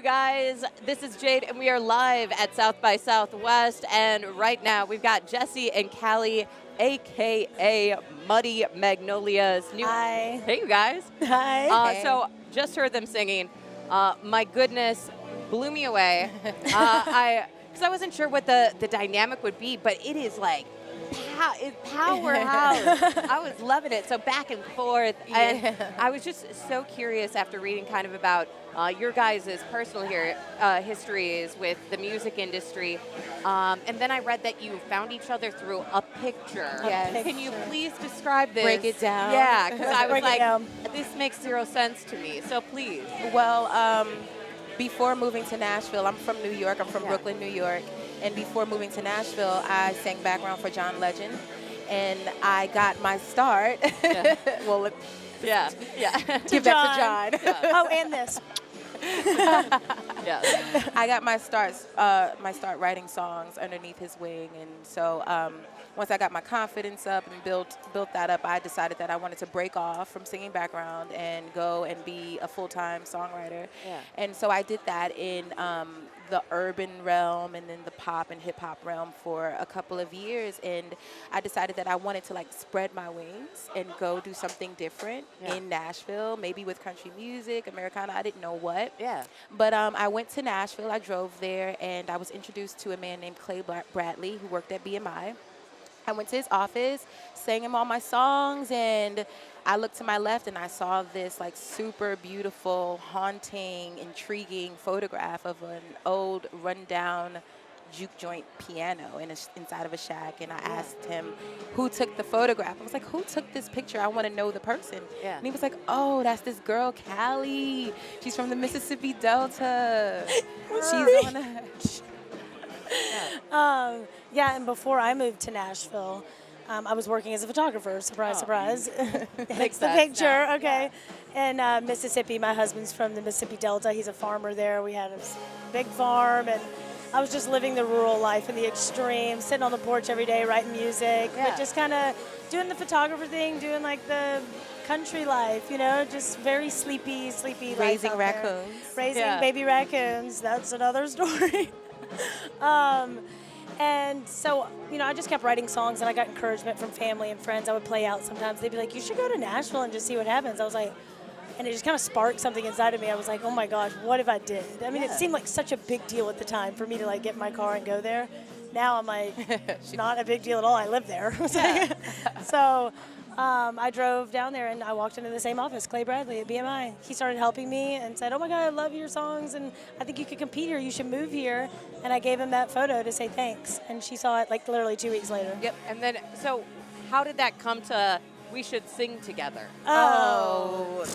guys? This is Jade, and we are live at South by Southwest. And right now, we've got Jesse and Callie, a.k.a. Muddy Magnolias. Hi. Hey, you guys. Hi. So, just heard them singing. My goodness, blew me away. Because I wasn't sure what the dynamic would be, but it is like powerhouse. I was loving it. So back and forth. And I was just so curious after reading kind of about your guys' personal histories with the music industry. And then I read that you found each other through a picture. Yes. Can you please describe this? Break it down. Yeah, because I was Break it down. this makes zero sense to me. So please. Well, before moving to Nashville, I'm from New York. I'm from Yeah. Brooklyn, New York. And before moving to Nashville, I sang background for John Legend. And I got my start. Yeah. Well, Yeah. give that to John. Oh, and this. Yeah. I got my start writing songs underneath his wing, and so once I got my confidence up and built that up, I decided that I wanted to break off from singing background and go and be a full-time songwriter. Yeah. And so I did that in the urban realm and then the pop and hip hop realm for a couple of years, and I decided that I wanted to like spread my wings and go do something different in Nashville, maybe with country music, Americana. I didn't know what. Yeah. But I went to Nashville. I drove there, and I was introduced to a man named Clay Bradley who worked at BMI. I went to his office, sang him all my songs, and I looked to my left and I saw this like super beautiful, haunting, intriguing photograph of an old rundown juke joint piano inside of a shack, and I asked him who took the photograph. I was like, who took this picture? I want to know the person. Yeah. And he was like, oh, that's this girl, Callie. She's from the Mississippi Delta. She's on a... Yeah, and before I moved to Nashville, I was working as a photographer. Surprise, surprise. It's the sense picture, now. okay. And Mississippi, my husband's from the Mississippi Delta. He's a farmer there. We had a big farm, and I was just living the rural life in the extreme, sitting on the porch every day, writing music, but just kind of doing the photographer thing, doing like the country life, you know, just very sleepy life Raising out there. raccoons. Raising baby raccoons. That's another story. And so, you know, I just kept writing songs, and I got encouragement from family and friends. I would play out sometimes. They'd be like, you should go to Nashville and just see what happens. I was like, and it just kind of sparked something inside of me. I was like, oh my gosh, what if I did? I mean, it seemed like such a big deal at the time for me to like get in my car and go there. Now I'm like, not a big deal at all. I live there. So I drove down there, and I walked into the same office, Clay Bradley at BMI. He started helping me and said, oh my God, I love your songs, and I think you could compete here. You should move here. And I gave him that photo to say thanks. And she saw it like literally 2 weeks later. Yep. And then, so how did that come to we should sing together? Oh,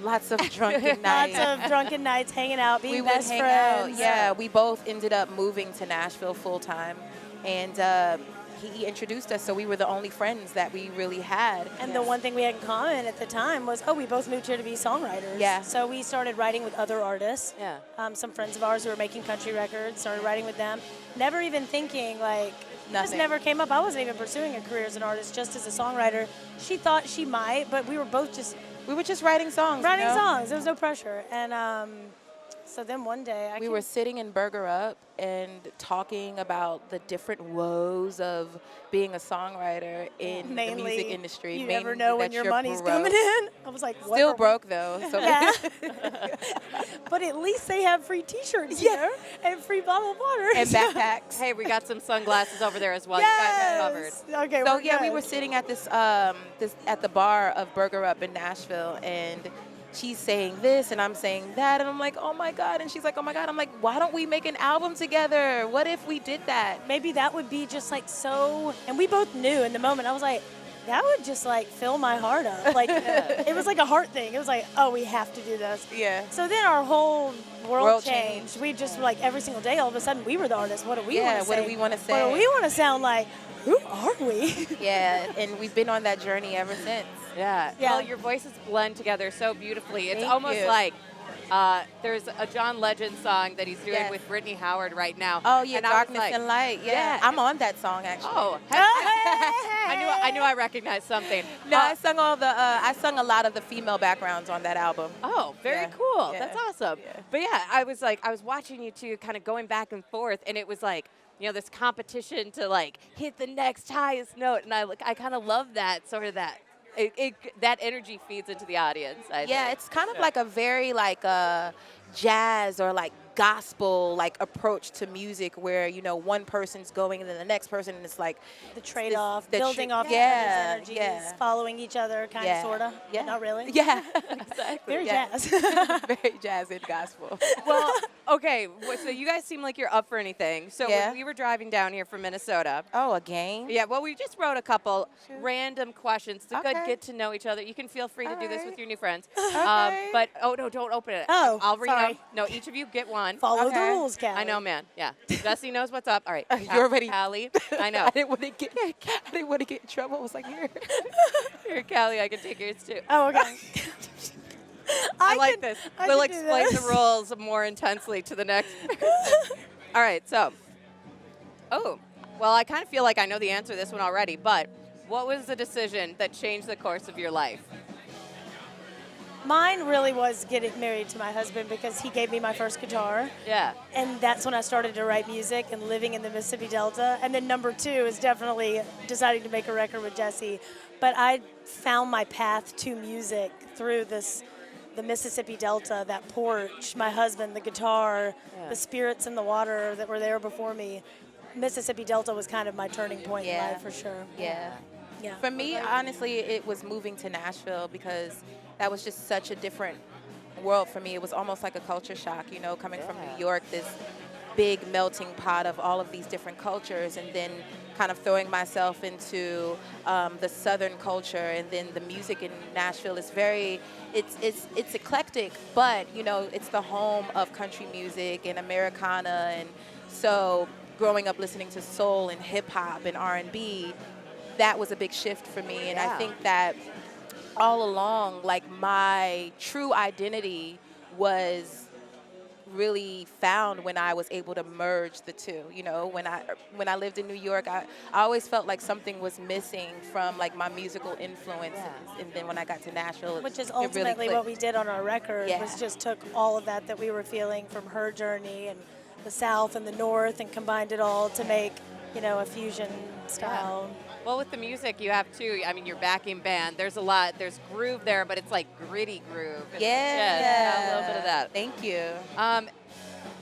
lots of drunken nights. Lots of drunken nights, hanging out, being We would best hang friends. out. Yeah, we both ended up moving to Nashville full time, and he introduced us, so we were the only friends that we really had. And the one thing we had in common at the time was, we both moved here to be songwriters. Yeah. So we started writing with other artists. Yeah. Some friends of ours who were making country records, started writing with them. Never even thinking, like, this Nothing. never came up. I wasn't even pursuing a career as an artist, just as a songwriter. She thought she might, but we were both just We were just writing songs. writing you know? songs. There was no pressure. And so then one day, We were sitting in Burger Up and talking about the different woes of being a songwriter in the music industry. you Mainly never know when that your you're money's broke. coming in. I was like, what Still are we- broke though. So Yeah. But at least they have free T-shirts here and free bottled water. and backpacks. Hey, we got some sunglasses over there as well. You guys are covered. Okay. So we're yeah, we good. were sitting at this at the bar of Burger Up in Nashville, and she's saying this and I'm saying that, and I'm like, oh my God, and she's like, oh my God. I'm like, why don't we make an album together? What if we did that? Maybe that would be just like so. And we both knew in the moment. I was like, that would just like fill my heart up. Like it was like a heart thing. It was like, oh, we have to do this. Yeah. So then our whole world World changed. changed. We just like every single day, all of a sudden, we were the artists. What do we want to say? What do we want to say? What do we want to sound like? Who are we? Yeah, and we've been on that journey ever since. Yeah. Yeah. Well, your voices blend together so beautifully. It's Thank almost you. like There's a John Legend song that he's doing Yes. with Brittany Howard right now. Oh yeah, and I was Darkness like, and Light. Yeah. yeah. I'm on that song actually. Oh, I knew I recognized something. No, I sung I sung a lot of the female backgrounds on that album. Oh, very Yeah. cool. Yeah. That's awesome. Yeah. But yeah, I was watching you two kind of going back and forth, and it was like, this competition to like hit the next highest note, and I kind of love that sort of that. That energy feeds into the audience. I Yeah, think. it's kind of like a very like jazz or like gospel like approach to music where one person's going and then the next person and it's like The trade-off, the building off each yeah, other's energies, yeah. following each other, kind of, Yeah. sort of. Yeah. Not really. Yeah, exactly. Very yeah. jazz. Very jazz and gospel. Well, okay. So you guys seem like you're up for anything. So Yeah. when we were driving down here from Minnesota. Oh, a game? Yeah, well, we just wrote a couple random questions to Okay. get to know each other. You can feel free to do this Alright. with your new friends. Okay. But, no, don't open it. Oh, I'll read sorry. them. No, each of you get one. Follow the Okay. rules, Callie. I know, man. Yeah. Jesse knows what's up. All right. You already- Callie. I know. I didn't want to get in trouble. I was like, here. Here, Callie, I can take yours too. Oh, okay. I like this. I We'll can do explain this. the rules more intensely to the next person. All right, so. Oh, well, I kind of feel like I know the answer to this one already, but what was the decision that changed the course of your life? Mine really was getting married to my husband because he gave me my first guitar. Yeah. And that's when I started to write music and living in the Mississippi Delta. And then number 2 is definitely deciding to make a record with Jesse. But I found my path to music through the Mississippi Delta, that porch, my husband, the guitar, the spirits in the water that were there before me. Mississippi Delta was kind of my turning point in Yeah. life for sure. Yeah. Yeah. For me, honestly, it was moving to Nashville because that was just such a different world for me. It was almost like a culture shock, coming from New York, this big melting pot of all of these different cultures, and then kind of throwing myself into the Southern culture, and then the music in Nashville is it's eclectic, but it's the home of country music and Americana, and so growing up listening to soul and hip hop and R&B, that was a big shift for me, and I think that all along, like, my true identity was really found when I was able to merge the two. When I lived in New York, I always felt like something was missing from like my musical influences, and then when I got to Nashville, Which is it really ultimately what we clicked. did on our record, Yeah. was just took all of that we were feeling from her journey and the South and the North and combined it all to make, a fusion style. Well, with the music you have too, I mean, your backing band, there's a lot, there's groove there, but it's like gritty groove. It's got a little bit of that. Thank you.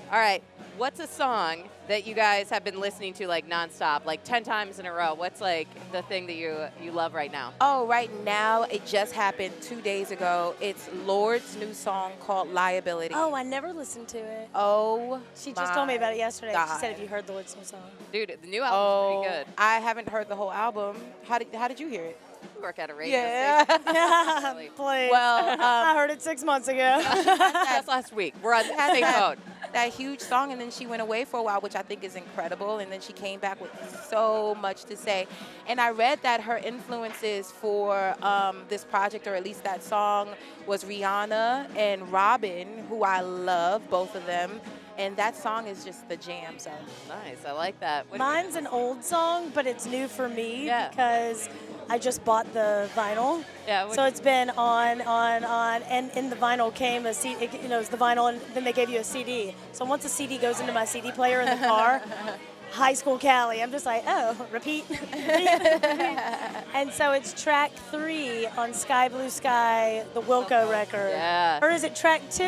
All right, what's a song that you guys have been listening to like nonstop, like 10 times in a row? What's like the thing that you love right now? Oh, right now, it just happened 2 days ago. It's Lord's new song called Liability. Oh, I never listened to it. Oh, She just told me about it yesterday. She God. said, "Have you heard the Lord's new song?" Dude, the new album's pretty good. I haven't heard the whole album. How did you hear it? You work at a radio Yeah. station. Really. Please. Well, I heard it 6 months ago. That's last week. We're on the same boat. that huge song, and then she went away for a while, which I think is incredible, and then she came back with so much to say. And I read that her influences for this project, or at least that song, was Rihanna and Robin, who I love, both of them. And that song is just the jam. So Nice, I like that. What- Mine's an old song, but it's new for me Yeah. because I just bought the vinyl. Yeah, what- So it's been on, and in the vinyl came a CD. It was the vinyl, and then they gave you a CD. So once a CD goes into my CD player in the car, High School Cali, I'm just like, oh, repeat. And so it's track 3 on Sky Blue Sky, the Wilco record. Yeah. Or is it track 2?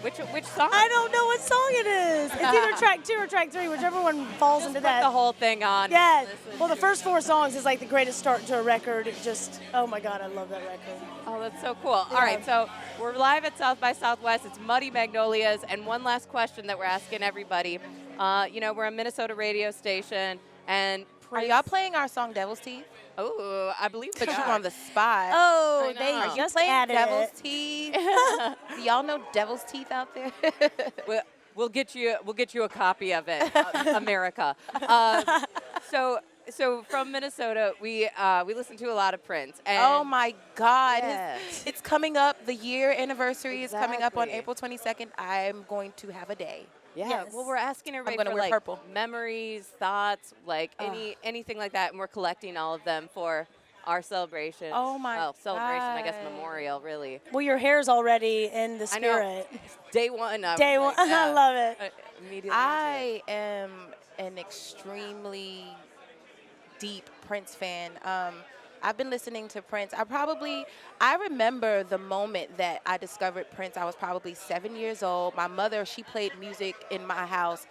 Which song? I don't know what song it is. It's either track 2 or track 3, whichever one falls into Put that. the whole thing on. Yeah. Listen Well, the to first 4 songs is like the greatest start to a record. It just, oh my God, I love that record. Oh, that's so cool. All right, so we're live at South by Southwest. It's Muddy Magnolias. And one last question that we're asking everybody. We're a Minnesota radio station. And are y'all playing our song Devil's Teeth? Oh, I believe Put we you are. on the spot. Oh, I know. they Are you just playing added Devil's it. Teeth? Do y'all know Devil's Teeth out there? We'll get you a copy of it, America. So so from Minnesota, we listen to a lot of Prince. And Oh my God. Yeah. It's coming up. The year anniversary is coming up on Exactly. April 22nd. I'm going to have a day. Yeah. Yes. Well, we're asking everybody gonna for wear like purple. memories, thoughts, like anything like that, and we're collecting all of them for our celebration. Oh my Well, celebration, I guess God. memorial, really. Well, your hair's already in the I know. spirit. Day one. I was Day like, one. yeah. I love it. Immediately. into it. I am an extremely deep Prince fan. I've been listening to Prince. I remember the moment that I discovered Prince. I was probably 7 years old. My mother, she played music in my house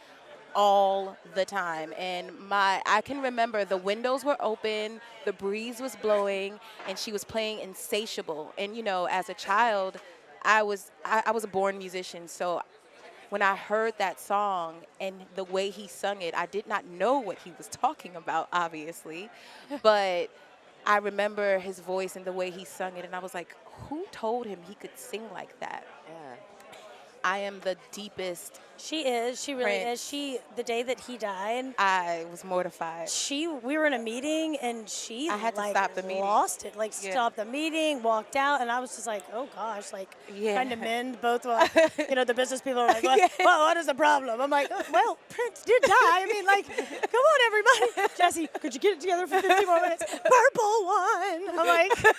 all the time. And I can remember the windows were open, the breeze was blowing, and she was playing Insatiable. And you know, as a child, I was a born musician, so when I heard that song and the way he sung it, I did not know what he was talking about, obviously, but I remember his voice and the way he sung it, and I was like, who told him he could sing like that? Yeah. I am the deepest. She is. She really Prince. is. The day that he died, I was mortified. we were in a meeting and she I had to like stop the meeting. lost it. Like Yeah. stopped the meeting, walked out, and I was just like, oh gosh, like Yeah. trying to mend both. The business people are like, well, what is the problem? I'm like, oh, well, Prince did die. I mean, like, come on, everybody. Jesse, could you get it together for 50 more minutes? Purple one. I'm like,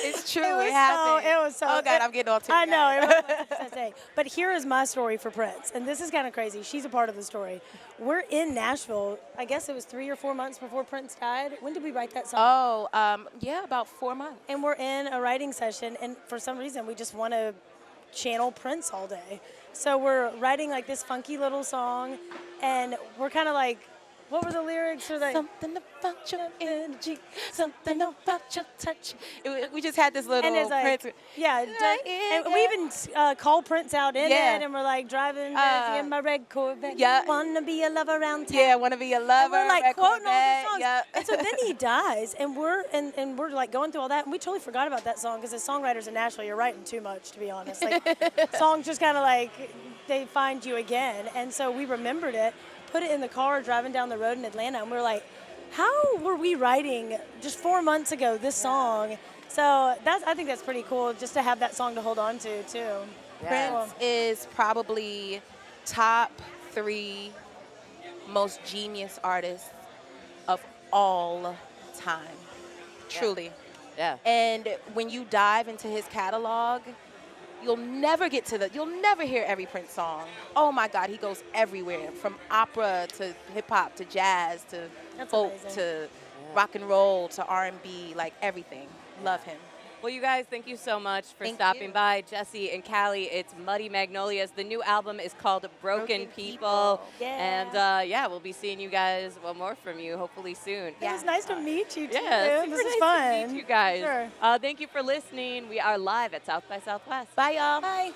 It's true. It was happened. so- it was so- Oh God, it- I'm getting all teary. I know. It was like a day. But here is my story for Prince, and this is kind of crazy. She's a part of the story. We're in Nashville. I guess it was 3 or 4 months before Prince died. When did we write that song? Oh, yeah, about 4 months. And we're in a writing session, and for some reason, we just want to channel Prince all day. So we're writing like this funky little song, and we're kind of like, what were the lyrics? Or like, Something about your energy, something about your touch. We just had this little and it's like, Prince. yeah, and we even call Prince out in Yeah. it, and we're like driving Jesse in my red Corvette. yeah. Wanna be a lover around town. Yeah, wanna be a lover. And we're like red quoting all Corvette, the songs. yeah. And so then he dies, and we're like going through all that, and we totally forgot about that song because as songwriters in Nashville, you're writing too much, to be honest. Like songs just kind of like they find you again, and so we remembered it, put it in the car driving down the road in Atlanta, and we're like, how were we writing just 4 months ago this song? So I think that's pretty cool just to have that song to hold on to too. Prince is probably top 3 most genius artists of all time. Truly. Yeah. And when you dive into his catalog, you'll never hear every Prince song. Oh my God, he goes everywhere, from opera to hip hop to jazz to That's folk amazing. to rock and roll to R&B, like everything. Love him. Well, you guys, thank you so much for Thank stopping you. by. Jesse and Callie, it's Muddy Magnolias. The new album is called Broken People. Yeah. And we'll be seeing you guys, more from you, hopefully soon. It was nice to meet you too. Yeah, This super is nice fun. to meet you guys. Sure. Thank you for listening. We are live at South by Southwest. Bye, y'all. Bye.